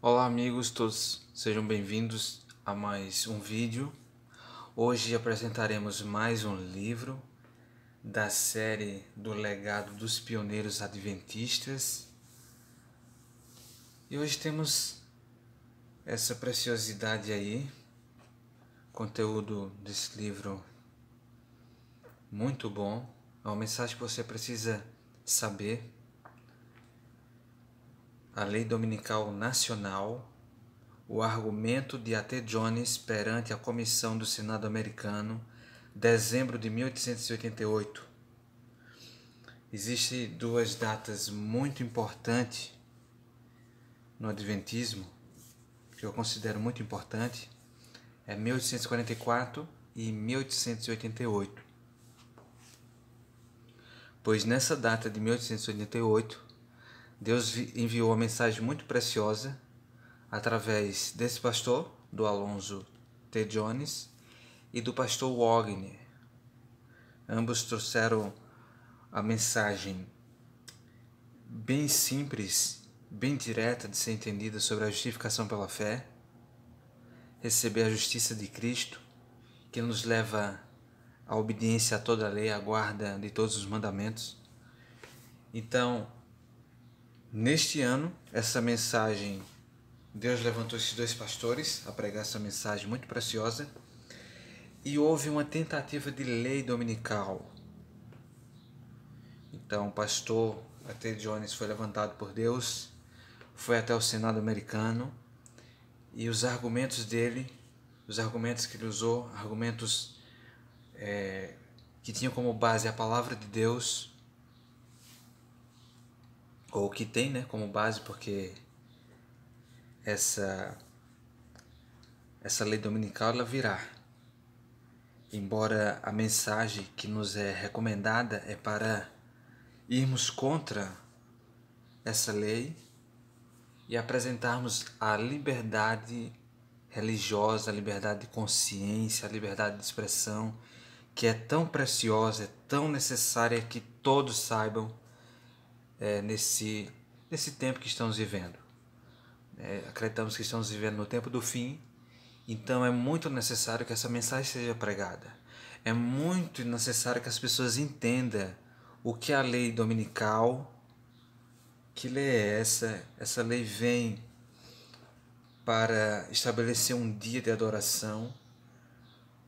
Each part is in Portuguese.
Olá amigos, todos sejam bem-vindos a mais um vídeo. Hoje apresentaremos mais um livro da série do Legado dos Pioneiros Adventistas. E hoje temos essa preciosidade aí, conteúdo desse livro muito bom, é uma mensagem que você precisa saber. A Lei Dominical Nacional, o argumento de A.T. Jones perante a Comissão do Senado Americano, dezembro de 1888. Existem duas datas muito importantes no Adventismo, que eu considero muito importante, é 1844 e 1888. Pois nessa data de 1888, Deus enviou uma mensagem muito preciosa através desse pastor, do Alonzo T. Jones, e do pastor Wagner. Ambos trouxeram a mensagem bem simples, bem direta de ser entendida sobre a justificação pela fé, receber a justiça de Cristo, que nos leva à obediência a toda a lei, à guarda de todos os mandamentos. Então, neste ano, essa mensagem, Deus levantou esses dois pastores a pregar essa mensagem muito preciosa, e houve uma tentativa de lei dominical. Então, o pastor A.T. Jones foi levantado por Deus, foi até o Senado americano, e os argumentos dele, os argumentos que ele usou, argumentos que tinham como base a palavra de Deus, ou que tem, como base, porque essa lei dominical ela virá. Embora a mensagem que nos é recomendada é para irmos contra essa lei e apresentarmos a liberdade religiosa, a liberdade de consciência, a liberdade de expressão, que é tão preciosa, é tão necessária que todos saibam nesse tempo que estamos vivendo. Acreditamos que estamos vivendo no tempo do fim, então é muito necessário que essa mensagem seja pregada. É muito necessário que as pessoas entendam o que é a lei dominical. Que lei é essa? Essa lei vem para estabelecer um dia de adoração,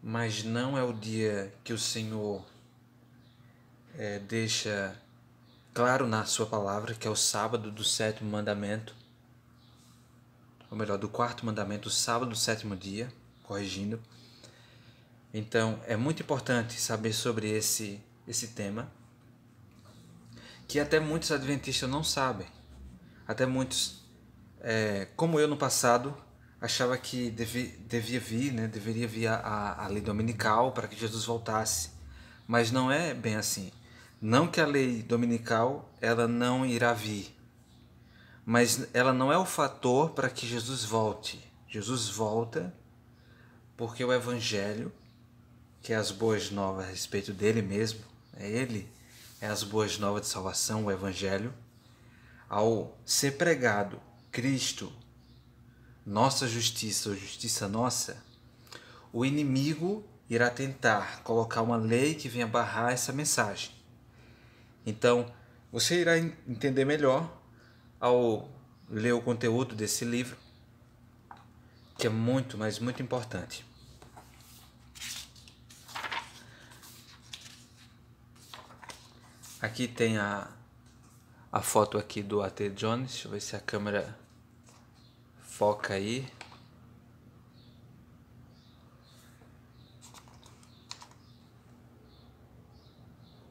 mas não é o dia que o Senhor deixa claro na sua palavra, que é o sábado do sétimo mandamento, ou melhor, do quarto mandamento, o sábado do sétimo dia, corrigindo. Então é muito importante saber sobre esse tema, que até muitos adventistas não sabem. Até muitos, como eu no passado, achava que deveria vir a lei dominical para que Jesus voltasse. Mas não é bem assim. Não que a lei dominical ela não irá vir, mas ela não é o fator para que Jesus volte. Jesus volta porque o Evangelho, que é as boas novas a respeito dele mesmo, ele é as boas novas de salvação, o Evangelho. Ao ser pregado Cristo, nossa justiça, ou justiça nossa, o inimigo irá tentar colocar uma lei que venha barrar essa mensagem. Então, você irá entender melhor ao ler o conteúdo desse livro, que é muito, mas muito importante. Aqui tem a foto aqui do A.T. Jones. Deixa eu ver se a câmera foca aí.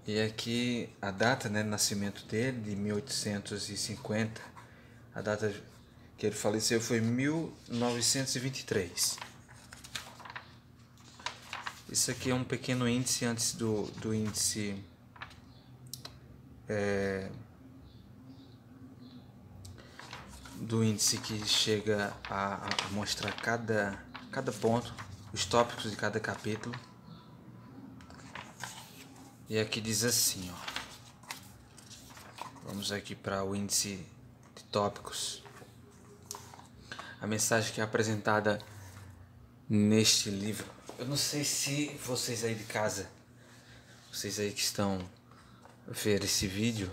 E aqui a data, de nascimento dele, de 1850. A data que ele faleceu foi 1923. Isso aqui é um pequeno índice antes do índice que chega a mostrar cada ponto, os tópicos de cada capítulo. E aqui diz assim, ó. Vamos aqui para o índice de tópicos. a mensagem que é apresentada neste livro. Eu não sei se vocês aí de casa, vocês aí que estão ver esse vídeo,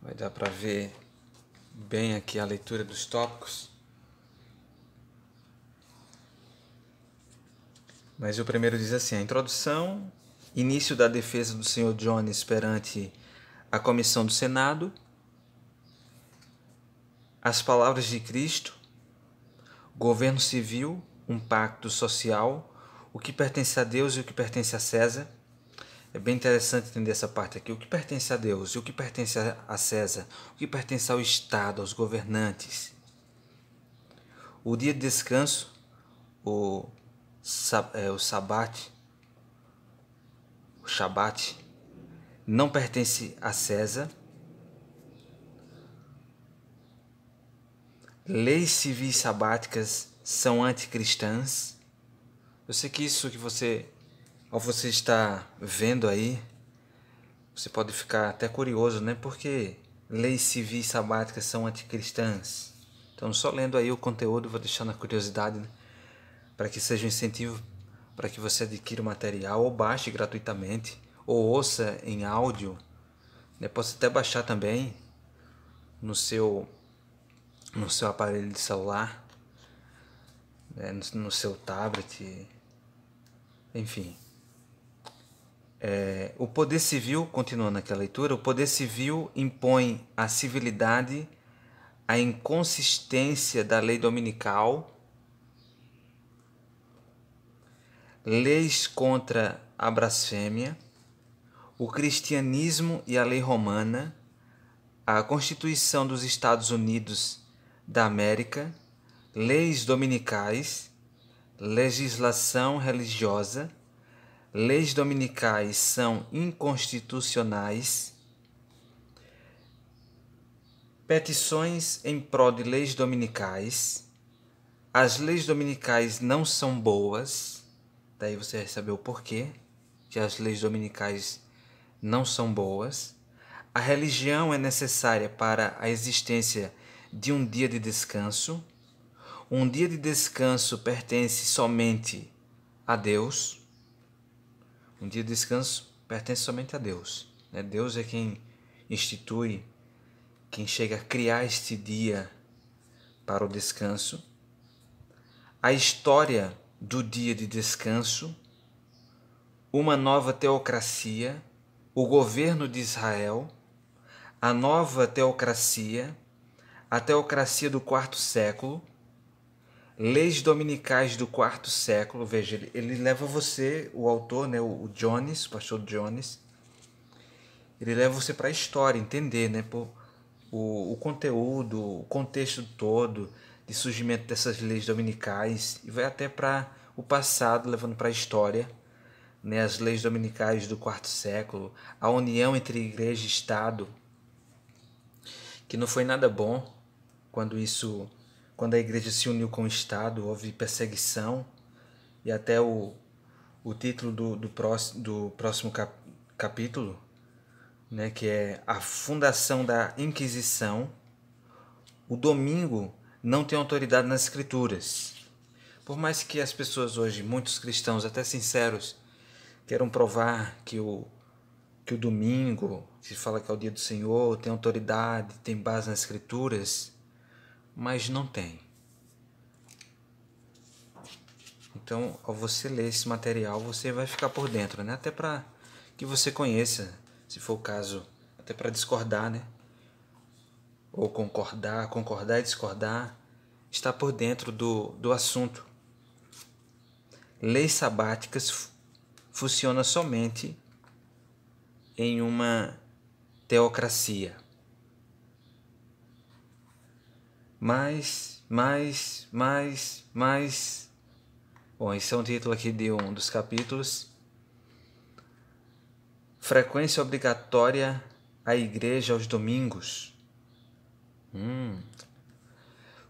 vai dar para ver bem aqui a leitura dos tópicos. Mas o primeiro diz assim: a introdução, início da defesa do Sr. Jones perante a comissão do Senado, as palavras de Cristo, governo civil, um pacto social, o que pertence a Deus e o que pertence a César. É bem interessante entender essa parte aqui. O que pertence a Deus e o que pertence a César, o que pertence ao Estado, aos governantes. O dia de descanso, o Shabat, não pertence a César. Leis civis sabáticas são anticristãs. Eu sei que isso que você, ao você está vendo aí, você pode ficar até curioso, né? Porque leis civis sabáticas são anticristãs. Então, só lendo aí o conteúdo, vou deixando a curiosidade, né? Para que seja um incentivo para que você adquira o material ou baixe gratuitamente ou ouça em áudio, né? Posso até baixar também no seu aparelho de celular, né? No seu tablet, enfim. O poder civil, continuando aquela leitura, o poder civil impõe a civilidade, a inconsistência da lei dominical, leis contra a blasfêmia, o cristianismo e a lei romana, a Constituição dos Estados Unidos da América, leis dominicais, legislação religiosa, leis dominicais são inconstitucionais, petições em prol de leis dominicais, as leis dominicais não são boas. Daí você vai saber o porquê que as leis dominicais não são boas. A religião é necessária para a existência de um dia de descanso. Um dia de descanso pertence somente a Deus. Um dia de descanso pertence somente a Deus. Deus é quem institui, quem chega a criar este dia para o descanso. A história do dia de descanso, uma nova teocracia, o governo de Israel, a nova teocracia, a teocracia do quarto século, leis dominicais do quarto século. Veja, ele leva você, o autor, né, o Jones, o pastor Jones, ele leva você para a história, entender, né, o conteúdo, o contexto todo de surgimento dessas leis dominicais, e vai até para o passado, levando para a história, né, as leis dominicais do quarto século, a união entre igreja e Estado, que não foi nada bom quando a igreja se uniu com o Estado, houve perseguição, e até o título do próximo capítulo, né, que é a fundação da Inquisição. O domingo não tem autoridade nas Escrituras. Por mais que as pessoas hoje, muitos cristãos, até sinceros, queiram provar que o domingo, se fala que é o dia do Senhor, tem autoridade, tem base nas Escrituras, mas não tem. Então, ao você ler esse material, você vai ficar por dentro, né? Até para que você conheça, se for o caso, até para discordar, né? Ou concordar e discordar, está por dentro do assunto. Leis sabáticas funcionam somente em uma teocracia. Mais. Bom, esse é um título aqui de um dos capítulos. Frequência obrigatória à igreja aos domingos.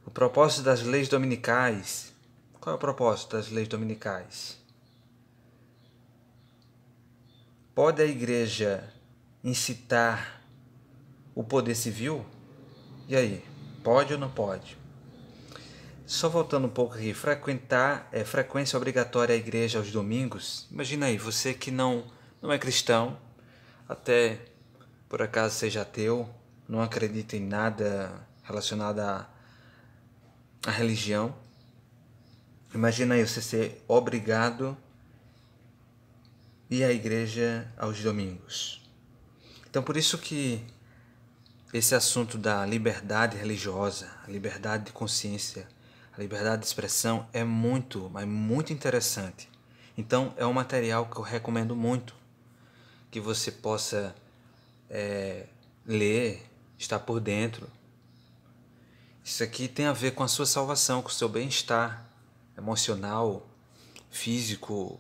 O propósito das leis dominicais. Qual é o propósito das leis dominicais? Pode a igreja incitar o poder civil? E aí? Pode ou não pode? Só voltando um pouco aqui, frequência obrigatória à igreja aos domingos. Imagina aí, você que não é cristão, até por acaso seja ateu, não acredita em nada relacionado à religião. Imagina aí você ser obrigado a ir à igreja aos domingos. Então por isso que esse assunto da liberdade religiosa, a liberdade de consciência, a liberdade de expressão é muito, mas muito interessante. Então é um material que eu recomendo muito que você possa ler, estar por dentro. Isso aqui tem a ver com a sua salvação, com o seu bem-estar emocional, físico,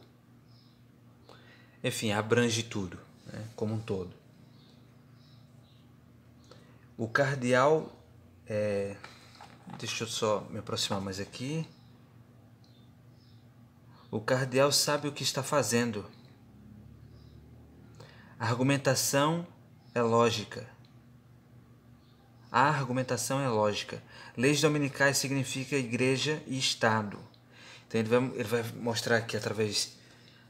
enfim, abrange tudo, né, como um todo. O cardeal, deixa eu só me aproximar mais aqui. O cardeal sabe o que está fazendo. A argumentação é lógica. Leis dominicais significa igreja e Estado. Então ele vai mostrar aqui através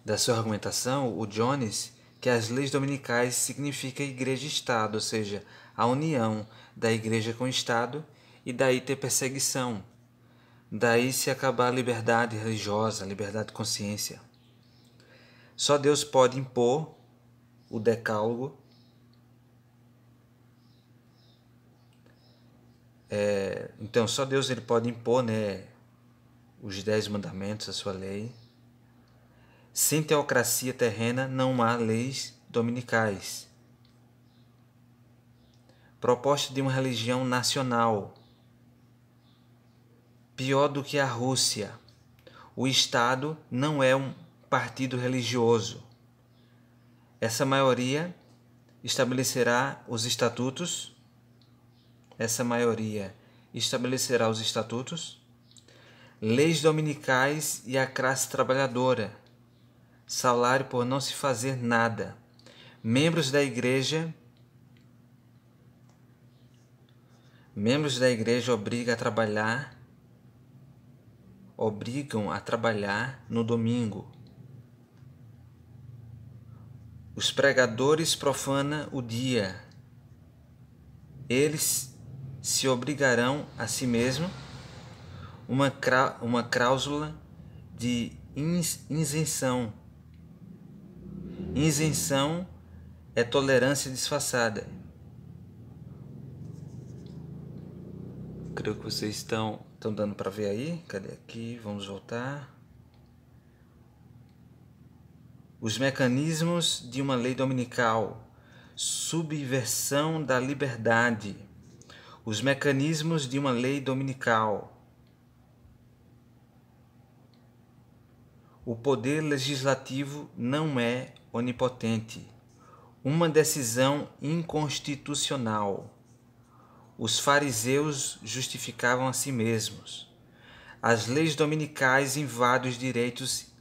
da sua argumentação, o Jones, que as leis dominicais significa igreja e Estado, ou seja, a união da igreja com o Estado, e daí ter perseguição. Daí se acabar a liberdade religiosa, a liberdade de consciência. Só Deus pode impor o decálogo. Então só Deus ele pode impor, né, os 10 mandamentos, a sua lei. Sem teocracia terrena não há leis dominicais. Proposta de uma religião nacional. Pior do que a Rússia. O Estado não é um partido religioso. Essa maioria estabelecerá os estatutos. Leis dominicais e a classe trabalhadora. Salário por não se fazer nada. Membros da igreja obrigam a trabalhar no domingo. Os pregadores profanam o dia. Eles se obrigarão a si mesmos uma cláusula de isenção. Isenção é tolerância disfarçada. Creio que vocês estão dando para ver aí. Cadê aqui? Vamos voltar. Os mecanismos de uma lei dominical. Subversão da liberdade. Os mecanismos de uma lei dominical. O poder legislativo não é onipotente. Uma decisão inconstitucional. Os fariseus justificavam a si mesmos. As leis dominicais invadem os direitos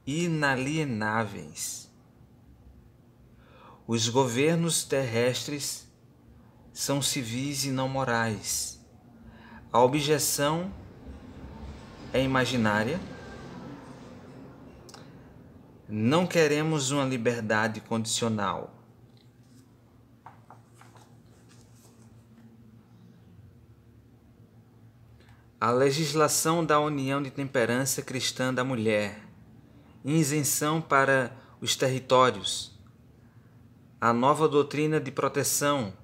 inalienáveis. Os governos terrestres são civis e não morais. A objeção é imaginária. Não queremos uma liberdade condicional. A legislação da União de Temperança Cristã da Mulher. Isenção para os territórios. A nova doutrina de proteção.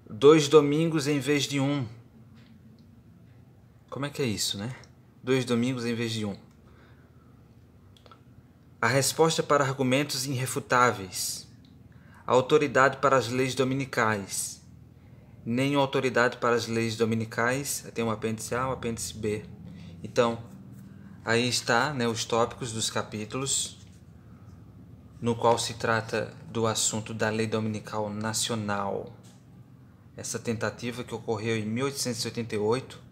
2 domingos em vez de 1. Como é que é isso, né? 2 domingos em vez de 1. A resposta para argumentos irrefutáveis. A autoridade para as leis dominicais. Nenhuma autoridade para as leis dominicais. Tem um apêndice A, um apêndice B. Então, aí está, né, os tópicos dos capítulos, no qual se trata do assunto da lei dominical nacional. Essa tentativa que ocorreu em 1888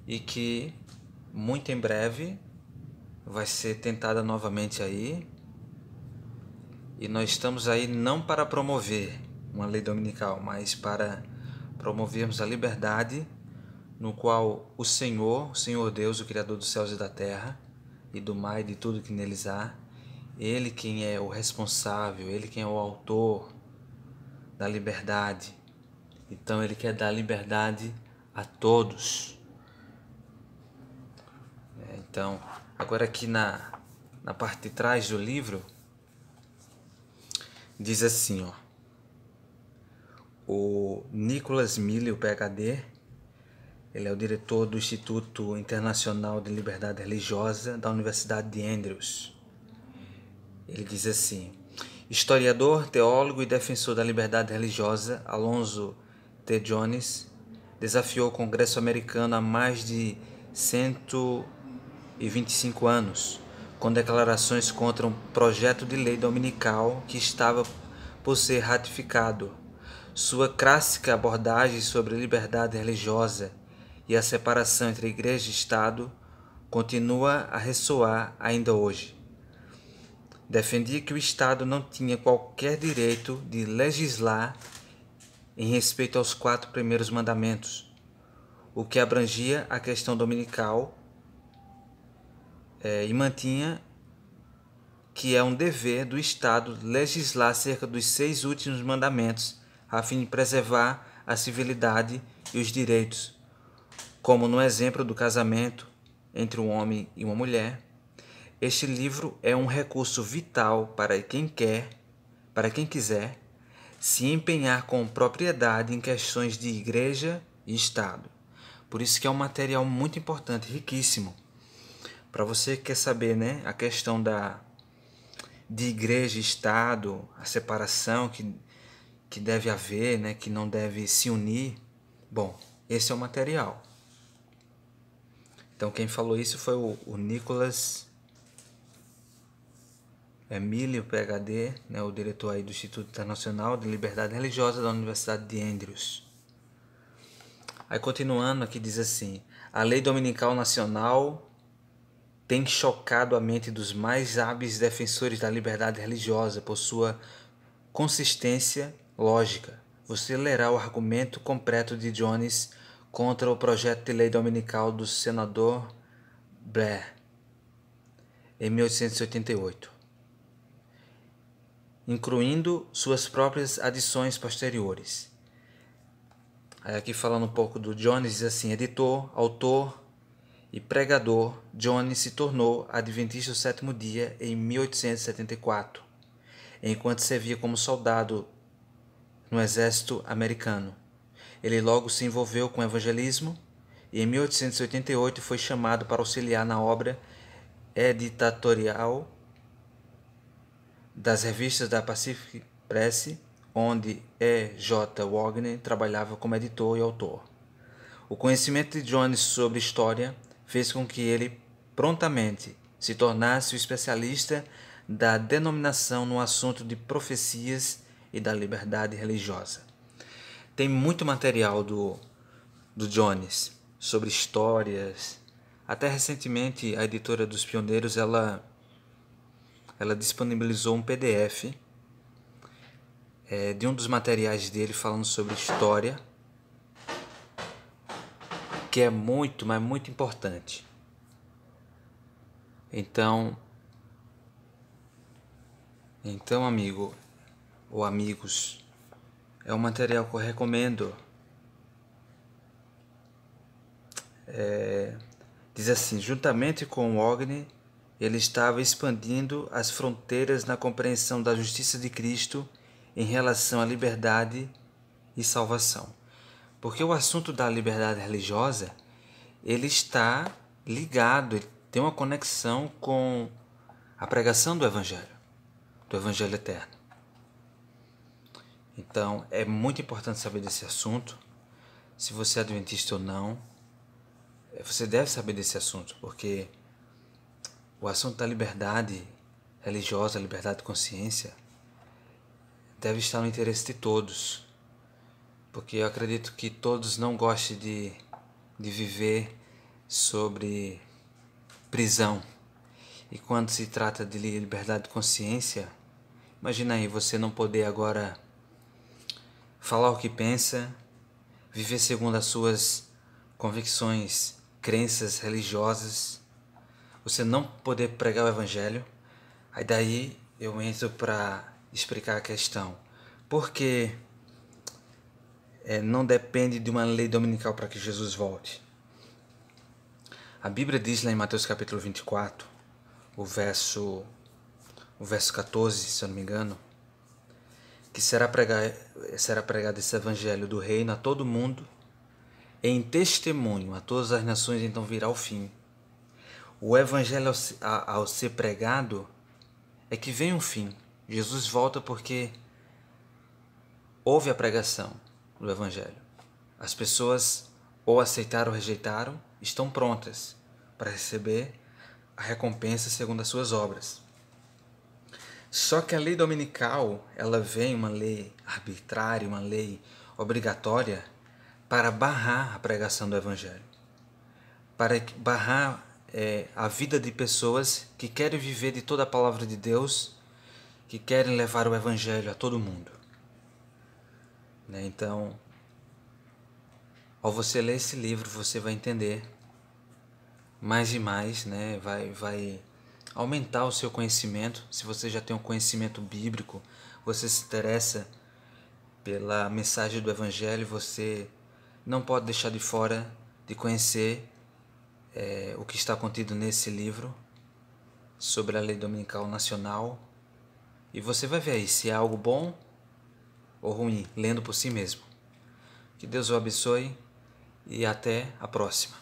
e que muito em breve vai ser tentada novamente aí. E nós estamos aí não para promover uma lei dominical, mas para promovermos a liberdade no qual o Senhor Deus, o Criador dos céus e da terra, e do mar e de tudo que neles há, Ele quem é o responsável, Ele quem é o autor da liberdade. Então Ele quer dar liberdade a todos. Então, agora aqui na parte de trás do livro, diz assim, ó, o Nicholas Mille, o PhD, ele é o diretor do Instituto Internacional de Liberdade Religiosa da Universidade de Andrews. Ele diz assim: historiador, teólogo e defensor da liberdade religiosa, Alonzo T. Jones desafiou o Congresso americano há mais de 125 anos, com declarações contra um projeto de lei dominical que estava por ser ratificado. Sua clássica abordagem sobre liberdade religiosa e a separação entre igreja e Estado continua a ressoar ainda hoje. Defendia que o Estado não tinha qualquer direito de legislar em respeito aos 4 primeiros mandamentos, o que abrangia a questão dominical, e mantinha que é um dever do Estado legislar acerca dos 6 últimos mandamentos, a fim de preservar a civilidade e os direitos, como no exemplo do casamento entre um homem e uma mulher. Este livro é um recurso vital para quem quiser se empenhar com propriedade em questões de igreja e Estado. Por isso que é um material muito importante, riquíssimo. Para você que quer saber, né, a questão de igreja e Estado, a separação que deve haver, né, que não deve se unir. Bom, esse é o material. Então quem falou isso foi o Nicholas Mille, o PhD, né, o diretor aí do Instituto Internacional de Liberdade Religiosa da Universidade de Andrews. Aí continuando aqui diz assim: a lei dominical nacional tem chocado a mente dos mais hábeis defensores da liberdade religiosa por sua consistência lógica. Você lerá o argumento completo de Jones contra o projeto de lei dominical do senador Blair em 1888, incluindo suas próprias adições posteriores. Aí aqui falando um pouco do Jones, diz assim: editor, autor e pregador, Jones se tornou adventista do sétimo dia em 1874, enquanto servia como soldado no exército americano. Ele logo se envolveu com o evangelismo e em 1888 foi chamado para auxiliar na obra editorial das revistas da Pacific Press, onde E. J. Wagner trabalhava como editor e autor. O conhecimento de Jones sobre história fez com que ele prontamente se tornasse o especialista da denominação no assunto de profecias e da liberdade religiosa. Tem muito material do Jones sobre histórias. Até recentemente a editora dos Pioneiros ela disponibilizou um PDF de um dos materiais dele falando sobre história, que é muito, mas muito importante. Então amigo ou amigos, é um material que eu recomendo. Diz assim: juntamente com Wagner, ele estava expandindo as fronteiras na compreensão da justiça de Cristo em relação à liberdade e salvação. Porque o assunto da liberdade religiosa, ele está ligado, ele tem uma conexão com a pregação do Evangelho eterno. Então, é muito importante saber desse assunto. Se você é adventista ou não, você deve saber desse assunto, porque o assunto da liberdade religiosa, liberdade de consciência, deve estar no interesse de todos. Porque eu acredito que todos não gostem de viver sobre prisão. E quando se trata de liberdade de consciência, imagina aí você não poder agora falar o que pensa, viver segundo as suas convicções, crenças religiosas, você não poder pregar o evangelho. Aí daí eu entro para explicar a questão. Porque não depende de uma lei dominical para que Jesus volte. A Bíblia diz lá em Mateus capítulo 24, o verso 14, se eu não me engano, que será pregado esse evangelho do reino a todo mundo, em testemunho a todas as nações, então virá o fim. O evangelho ao ser pregado é que vem um fim. Jesus volta porque houve a pregação do evangelho. As pessoas ou aceitaram ou rejeitaram, estão prontas para receber a recompensa segundo as suas obras. Só que a lei dominical, ela vem, uma lei arbitrária, uma lei obrigatória, para barrar a pregação do evangelho, para barrar a vida de pessoas que querem viver de toda a palavra de Deus, que querem levar o evangelho a todo mundo. Então, ao você ler esse livro, você vai entender mais e mais, vai aumentar o seu conhecimento. Se você já tem um conhecimento bíblico, você se interessa pela mensagem do evangelho, você não pode deixar de fora de conhecer o que está contido nesse livro sobre a lei dominical nacional, e você vai ver aí se é algo bom ou ruim, lendo por si mesmo. Que Deus o abençoe e até a próxima.